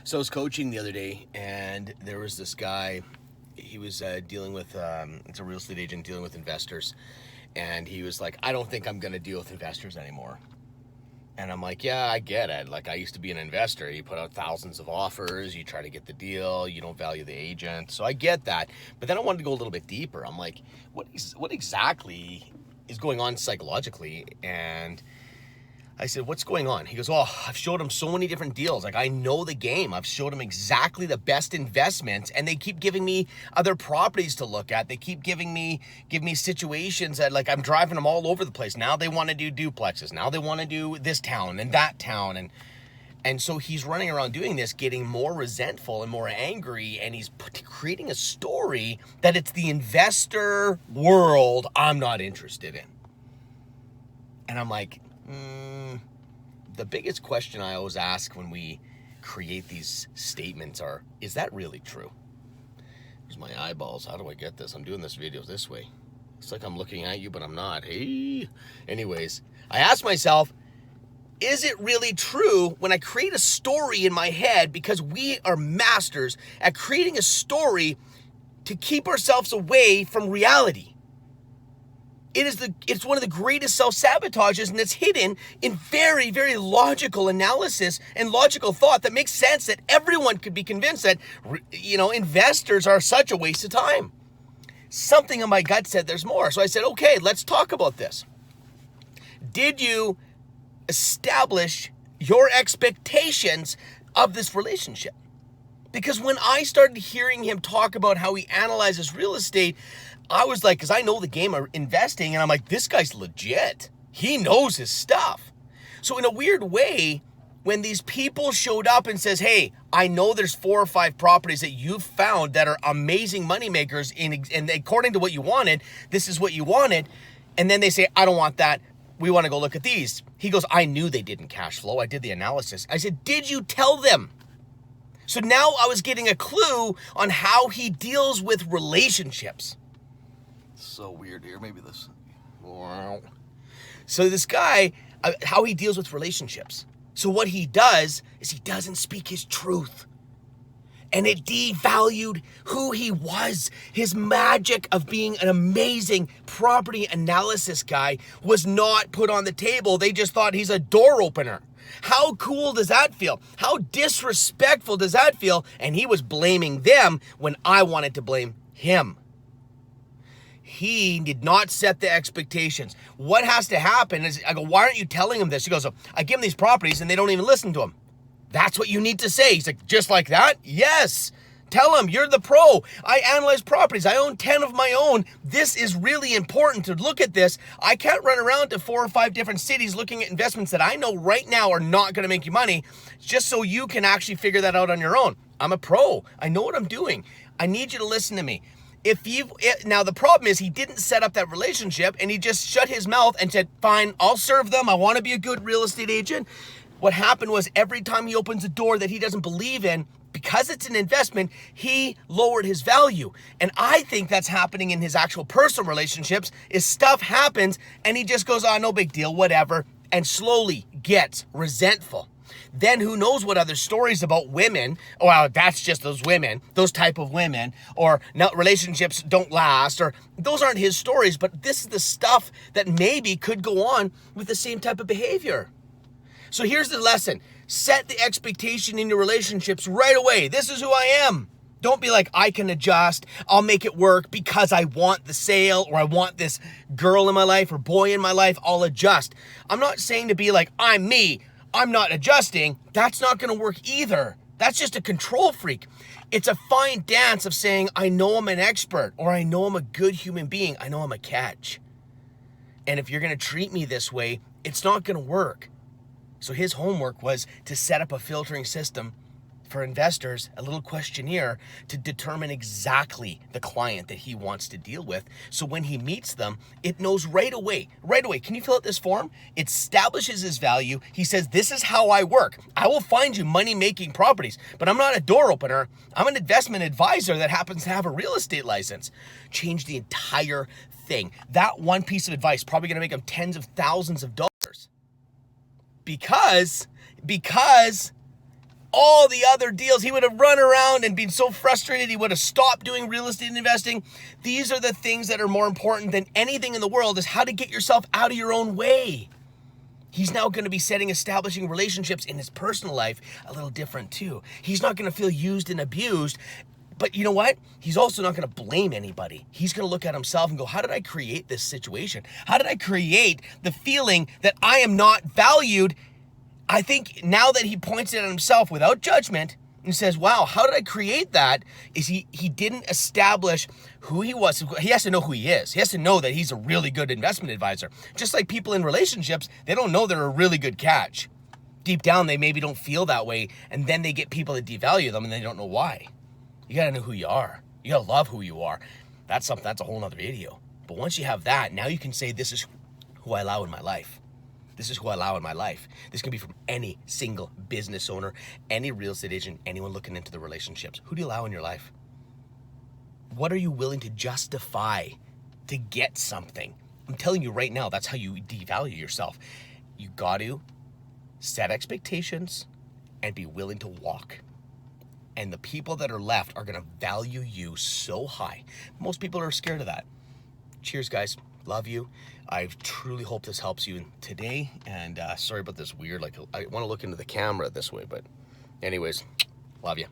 So I was coaching the other day, and there was this guy. He was dealing with, it's a real estate agent dealing with investors. And he was like, I don't think I'm going to deal with investors anymore. And I'm like, yeah, I get it. Like, I used to be an investor. You put out thousands of offers. You try to get the deal. You don't value the agent. So I get that. But then I wanted to go a little bit deeper. I'm like, what exactly is going on psychologically? And I said, what's going on? He goes, oh, I've showed him so many different deals. Like, I know the game. I've showed him exactly the best investments, and they keep giving me other properties to look at. They keep giving me situations that, like, I'm driving them all over the place. Now they want to do duplexes. Now they want to do this town and that town. And so he's running around doing this, getting more resentful and more angry, and he's creating a story that it's the investor world I'm not interested in. And I'm like, the biggest question I always ask when we create these statements are, is that really true? There's my eyeballs. How do I get this? I'm doing this video this way. It's like I'm looking at you, but I'm not. Hey. Anyways, I ask myself, is it really true when I create a story in my head, because we are masters at creating a story to keep ourselves away from reality? It's one of the greatest self-sabotages, and it's hidden in very, very logical analysis and logical thought that makes sense, that everyone could be convinced that, investors are such a waste of time. Something in my gut said there's more. So I said, okay, let's talk about this. Did you establish your expectations of this relationship? Because when I started hearing him talk about how he analyzes real estate, I was like, because I know the game of investing, and I'm like, this guy's legit. He knows his stuff. So in a weird way, when these people showed up and says, hey, I know there's 4 or 5 properties that you've found that are amazing moneymakers, and according to what you wanted, this is what you wanted, and then they say, I don't want that. We want to go look at these. He goes, I knew they didn't cash flow. I did the analysis. I said, did you tell them? So now I was getting a clue on how he deals with relationships. So weird here. Maybe this. Wow. So this guy, how he deals with relationships. So what he does is he doesn't speak his truth. And it devalued who he was. His magic of being an amazing property analysis guy was not put on the table. They just thought he's a door opener. How cool does that feel? How disrespectful does that feel? And he was blaming them when I wanted to blame him. He did not set the expectations. What has to happen is, I go, why aren't you telling him this? He goes, I give him these properties and they don't even listen to him. That's what you need to say. He's like, just like that? Yes. Tell him, you're the pro. I analyze properties. I own 10 of my own. This is really important to look at this. I can't run around to 4 or 5 different cities looking at investments that I know right now are not going to make you money, just so you can actually figure that out on your own. I'm a pro. I know what I'm doing. I need you to listen to me. Now the problem is he didn't set up that relationship, and he just shut his mouth and said, fine, I'll serve them. I want to be a good real estate agent. What happened was, every time he opens a door that he doesn't believe in, because it's an investment, he lowered his value. And I think that's happening in his actual personal relationships, is stuff happens and he just goes, oh, no big deal, whatever, and slowly gets resentful. Then who knows what other stories about women, well, that's just those women, those type of women, or no, relationships don't last, or those aren't his stories, but this is the stuff that maybe could go on with the same type of behavior. So here's the lesson. Set the expectation in your relationships right away. This is who I am. Don't be like, I can adjust. I'll make it work because I want the sale, or I want this girl in my life or boy in my life. I'll adjust. I'm not saying to be like, I'm me. I'm not adjusting. That's not going to work either. That's just a control freak. It's a fine dance of saying, I know I'm an expert, or I know I'm a good human being. I know I'm a catch. And if you're going to treat me this way, it's not going to work. So his homework was to set up a filtering system for investors, a little questionnaire to determine exactly the client that he wants to deal with. So when he meets them, it knows right away, can you fill out this form? It establishes his value. He says, this is how I work. I will find you money-making properties, but I'm not a door opener. I'm an investment advisor that happens to have a real estate license. Change the entire thing. That one piece of advice probably going to make him tens of thousands of dollars. Because all the other deals. He would have run around and been so frustrated he would have stopped doing real estate investing. These are the things that are more important than anything in the world, is how to get yourself out of your own way. He's now going to be establishing relationships in his personal life a little different too. He's not going to feel used and abused. But you know what? He's also not going to blame anybody. He's going to look at himself and go, how did I create this situation? How did I create the feeling that I am not valued? I think now that he points it at himself without judgment and says, wow, how did I create that? Is he didn't establish who he was. He has to know who he is. He has to know that he's a really good investment advisor. Just like people in relationships, they don't know they're a really good catch. Deep down, they maybe don't feel that way, and then they get people that devalue them and they don't know why. You gotta know who you are. You gotta love who you are. That's a whole nother video. But once you have that, now you can say, this is who I allow in my life. This is who I allow in my life. This can be from any single business owner, any real estate agent, anyone looking into the relationships. Who do you allow in your life? What are you willing to justify to get something? I'm telling you right now, that's how you devalue yourself. You got to set expectations and be willing to walk. And the people that are left are going to value you so high. Most people are scared of that. Cheers, guys. Love you. I truly hope this helps you today. And sorry about this weird, I want to look into the camera this way, but anyways, love you.